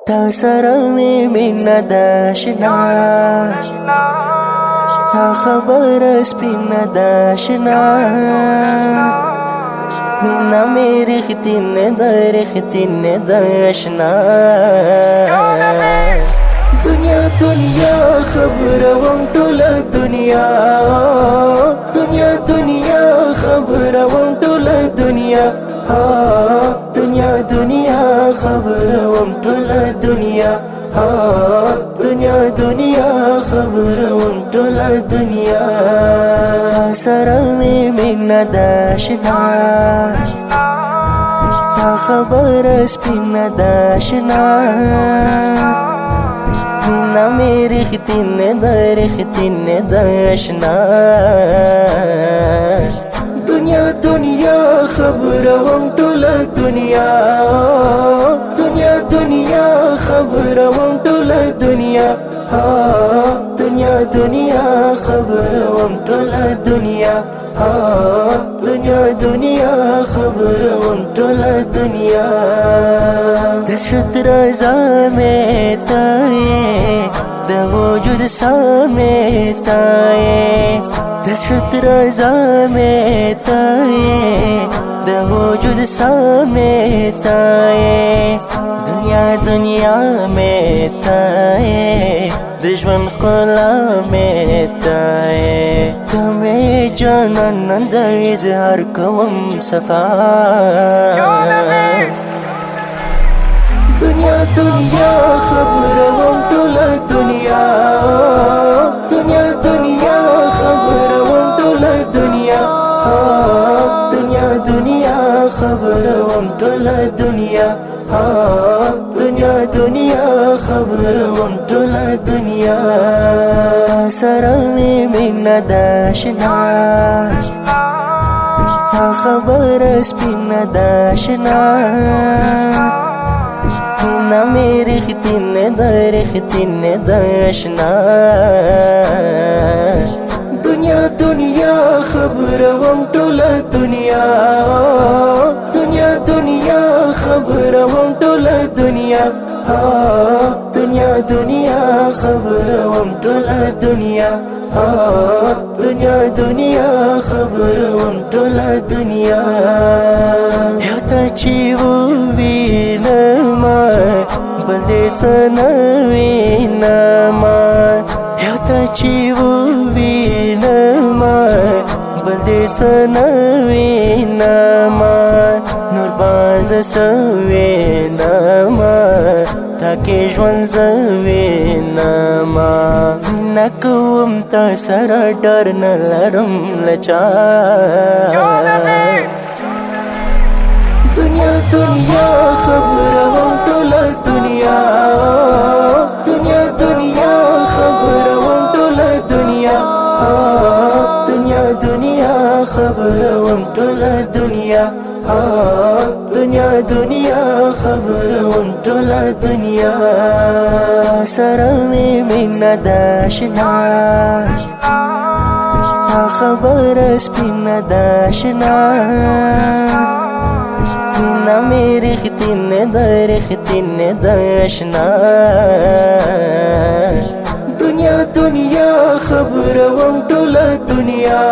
تا سره مې مینه ده اشنا، تا خبره سپینه ده اشنا، مینه مې رښتینې ده رښتینې ده اشنا. دنیا دنیا خبروم ټوله دنیا، دنیا دنیا خبروم ټوله دنیا، دنیا دنیا خبروم ټوله دنیا، دنیا دنیا خبروم ټوله دنیا. سره مې مینه ده اشنا، تا خبره سپینه ده اشنا، مینه مې رښتینې ده رښتینې ده اشنا. دنیا دنیا خبروم ټوله دنیا، دنیا دنیا خبروم ټوله دنیا، دنیا دنیا خبروم ټوله دنیا، دنیا دنیا خبروم ټوله دنیا. د زړه درزا مې ته یې، د وجود ساه مې ته یې، د زړه درزا مې ته یې، د وجود ساه مې ته یې، دنیا دنیا مې ته یې، د ژوند ښکلا مې ته یې، ته مې جانان د اظهار کوم صفا. دنیا دنیا خبروم ټوله دنیا، دنیا دنیا خبروم ټوله دنیا، دنیا دنیا خبروم ټوله دنیا، دنیا دنیا خبروم ټوله دنیا. سره مې مینه ده اشنا، تا خبره سپینه ده اشنا، مینه مې رښتینې ده رښتینې ده اشنا. دنیا دنیا خبروم ټوله دنیا، دنیا دنیا خبروم ټوله دنیا، دنیا دنیا خبروم ټوله دنیا، دنیا دنیا خبروم ټوله دنیا. یو ته چې ووینم بل دې څه نه وینم، یو ته چې ووینم بل دې څه نه وینم، نور به زه څه وینم، تا کې ژوند زه وینم. مینه کوم تا سره ډار نه لرم له چا. دنیا دنیا خبروم ټوله دنیا، دنیا دنیا خبروم ټوله دنیا، دنیا دنیا خبروم ټوله دنیا، دنیا دنیا خبروم ټوله دنیا. سره مې مینه ده اشنا، تا خبره سپینه ده اشنا، مینه مې رښتینې ده رښتینې ده اشنا. دنیا دنیا خبروم ټوله دنیا،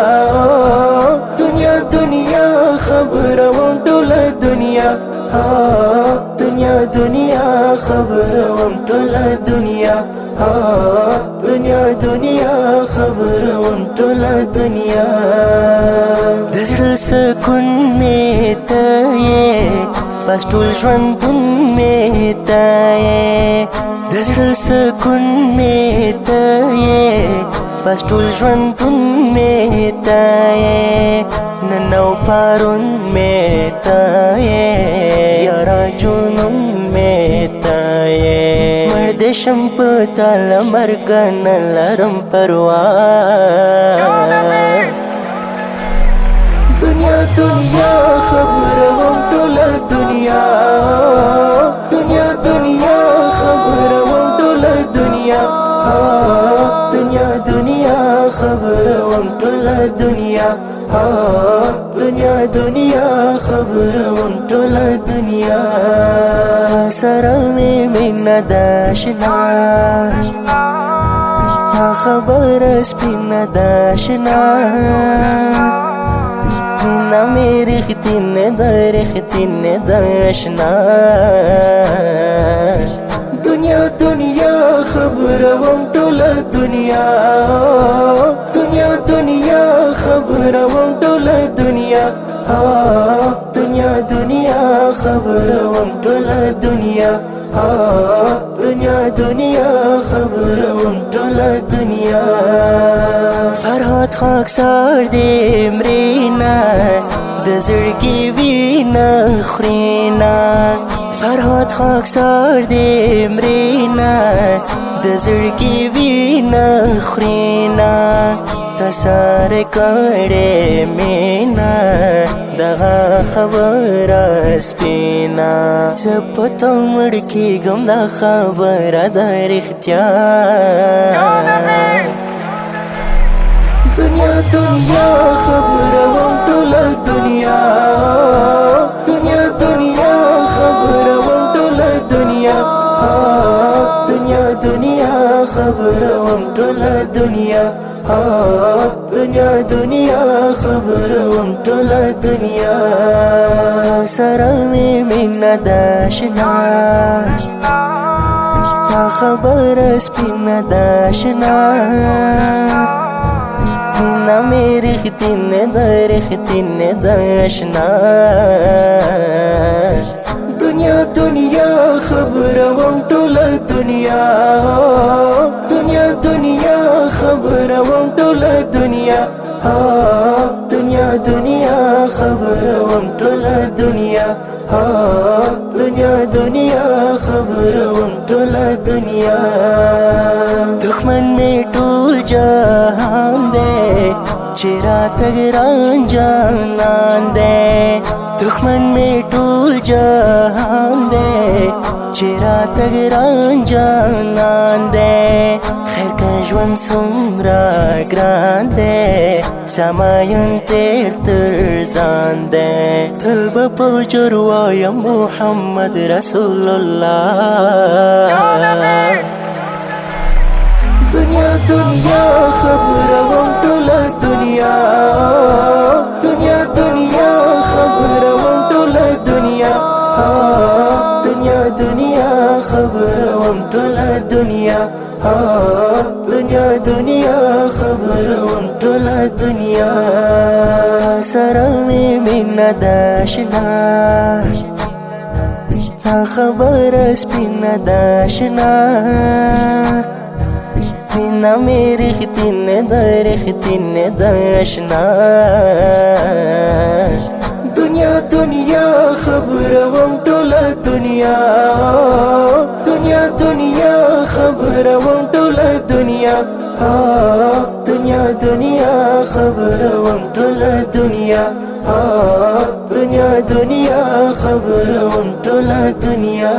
دنیا دنیا خبروم ټوله دنیا، دنیا دنیا خبروم ټوله دنیا، دنیا دنیا خبروم ټوله دنیا. د زړه سکون مې ته یې، بس ټول ژوندون مې ته یې، د زړه سکون مې ته یې، بس ټول ژوندون مې ته یې، نن او پرون مې ته یې، یاره جنون مې ته یې، مړ دې شم په تا له مرګه نه لرم پروا. دنیا دنیا خبروم ټوله دنیا، دنیا دنیا خبروم ټوله دنیا، دنیا دنیا خبروم ټوله دنیا، دنیا دنیا خبروم ټوله دنیا. سره مې مینه د اشنا تا خبره سپینه د اشنا مینه مې رښتینې ده رښتینې د اشنا دنیا دنیا خبروم ټوله دنیا دنیا دنیا خبروم ټوله دنیا دنیا دنیا خبروم ټوله دنیا دنیا دنیا خبروم ټوله دنیا فرهاد خاکسار دې مرینا د زړګي وینه خورينا فرهاد خاکسار دې مرینا د زړګي وینه خورينا تسار کړې مینا دغه خبره سپینا زپته مړ کېږم دا خبره د رښتیا دنیا دنیا خبروم ټوله دنیا دنیا دنیا خبروم ټوله دنیا دنیا دنیا خبروم ټوله دنیا دنیا دنیا خبروم ټوله دنیا سره مې مینه د اشنا تا خبره سپینه د اشنا مینه مې رښتینې ده رښتینې د اشنا دنیا دنیا خبروم ټوله دنیا دنیا دنیا خبروم ټوله دنیا دنیا دنیا خبروم ټوله دنیا دنیا دنیا خبروم ټوله دنیا دښمن مې ټول جهان دی چې راته ګران جانان دی دښمن مې ټول جهان دی چې راته ګران جانان دی خیر که ژوند څومره ګران دی سماین تیر تر ځان دی تل به په جر وایم محمد رسول الله دنیا دنیا خبروم ټوله دنیا دنیا دنیا خبروم ټوله دنیا دنیا دنیا خبروم ټوله دنیا دنیا دنیا خبروم ټوله دنیا سره مې مینه د اشنا تا خبره سپینه د اشنا مینه مې رښتینې ده رښتینې د اشنا دنیا دنیا خبروم ټوله دنیا دنیا دنیا خبروم ټوله دنیا دنیا دنیا خبروم ټوله دنیا دنیا دنیا خبروم ټوله دنیا